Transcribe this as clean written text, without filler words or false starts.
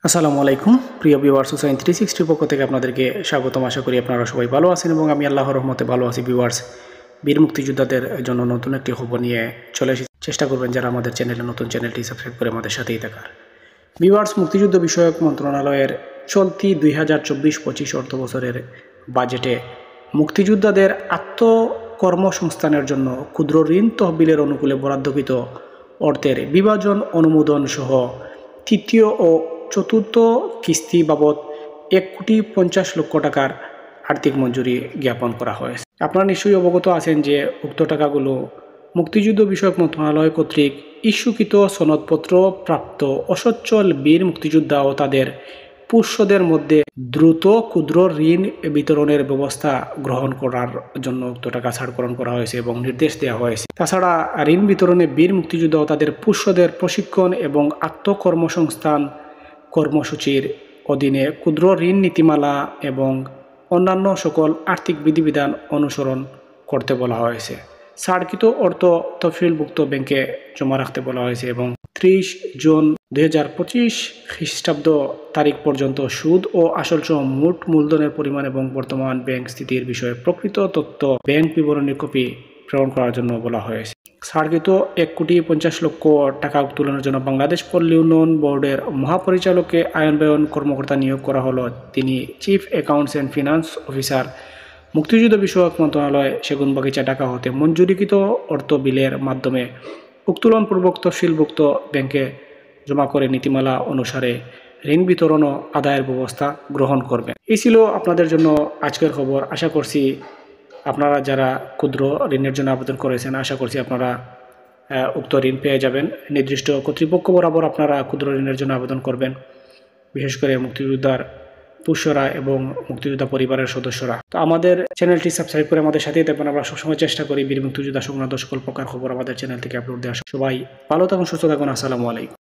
আসসালামু আলাইকুম প্রিয় ভিউয়ার্স, হুসাইন 360 পক্ষ থেকে আপনাদেরকে স্বাগতম। আশা করি আপনারা সবাই ভালো আছেন এবং আমি আল্লাহর রহমতে ভালো আছি। ভিউয়ার্স, বীর মুক্তিযোদ্ধাদের জন্য নতুন একটি খবর নিয়ে চলে এসেছি। চেষ্টা করবেন যারা আমাদের চ্যানেলে নতুন, চ্যানেলটি সাবস্ক্রাইব করে আমাদের সাথেই থাকার। ভিউয়ার্স, মুক্তিযুদ্ধ বিষয়ক মন্ত্রণালয়ের চলতি 2024-25 অর্থ বছরের বাজেটে মুক্তিযোদ্ধাদের আত্মকর্মসংস্থানের জন্য ক্ষুদ্র ঋণ তহবিলের অনুকূলে বরাদ্দকৃত অর্থের বিভাজন অনুমোদন সহ তৃতীয় ও চতুর্থ কিস্তি বাবদ 1,50,00,000 টাকার আর্থিক মঞ্জুরি জ্ঞাপন করা হয়েছে। আপনারা নিশ্চয়ই অবগত আছেন যে উক্ত টাকাগুলো মুক্তিযুদ্ধ বিষয়ক মন্ত্রণালয় কর্তৃক ইস্যুকৃত সনদপত্র প্রাপ্ত অসচ্ছল বীর মুক্তিযোদ্ধা ও তাদের পোষ্যদের মধ্যে দ্রুত ক্ষুদ্র ঋণ বিতরণের ব্যবস্থা গ্রহণ করার জন্য উক্ত টাকা ছাড়করণ করা হয়েছে এবং নির্দেশ দেওয়া হয়েছে। তাছাড়া ঋণ বিতরণে বীর মুক্তিযোদ্ধা ও তাদের পোষ্যদের প্রশিক্ষণ এবং আত্মকর্মসংস্থান কর্মসূচির অধীনে ক্ষুদ্র ঋণ নীতিমালা এবং অন্যান্য সকল আর্থিক বিধিবিধান অনুসরণ করতে বলা হয়েছে। ছাড়কৃত অর্থ তফসিলভুক্ত ব্যাংকে জমা রাখতে বলা হয়েছে এবং 30 জুন 2025 খ্রিস্টাব্দ তারিখ পর্যন্ত সুদ ও আসল সহ মোট মূলধনের পরিমাণ এবং বর্তমান ব্যাংক স্থিতির বিষয়ে প্রকৃত তথ্য ব্যাংক বিবরণীর কপি প্রেরণ করার জন্য বলা হয়েছে। ছাড়কৃত 1,50,00,000 টাকা উত্তোলনের জন্য বাংলাদেশ পল্লী উন্নয়ন বোর্ডের মহাপরিচালককে আইনবায়ন কর্মকর্তা নিয়োগ করা হলো। তিনি chief accounts and finance officer, মুক্তিযুদ্ধ বিষয়ক মন্ত্রণালয়, সেগুনবাগিচা, ঢাকা হতে মঞ্জুরিকৃত অর্থ বিলের মাধ্যমে উত্তোলনপূর্বক তফসিলভুক্ত ব্যাংকে জমা করে নীতিমালা অনুসারে ঋণ বিতরণ ও আদায়ের ব্যবস্থা গ্রহণ করবেন। এই ছিল আপনাদের জন্য আজকের খবর। আশা করছি আপনারা যারা ক্ষুদ্র ঋণের জন্য আবেদন করেছেন, আশা করছি আপনারা উক্ত ঋণ পেয়ে যাবেন। নির্দিষ্ট কর্তৃপক্ষ বরাবর আপনারা ক্ষুদ্র ঋণের জন্য আবেদন করবেন, বিশেষ করে মুক্তিযোদ্ধার পোষ্যরা এবং মুক্তিযোদ্ধা পরিবারের সদস্যরা। তো আমাদের চ্যানেলটি সাবস্ক্রাইব করে আমাদের সাথেই থাকবেন। আমরা সবসময় চেষ্টা করি বীর মুক্তিযোদ্ধা সংক্রান্ত সকল প্রকার খবর আমাদের চ্যানেল থেকে আপলোড দেওয়া। সবাই ভালো থাকুন, সুস্থ থাকুন। আসসালামু আলাইকুম।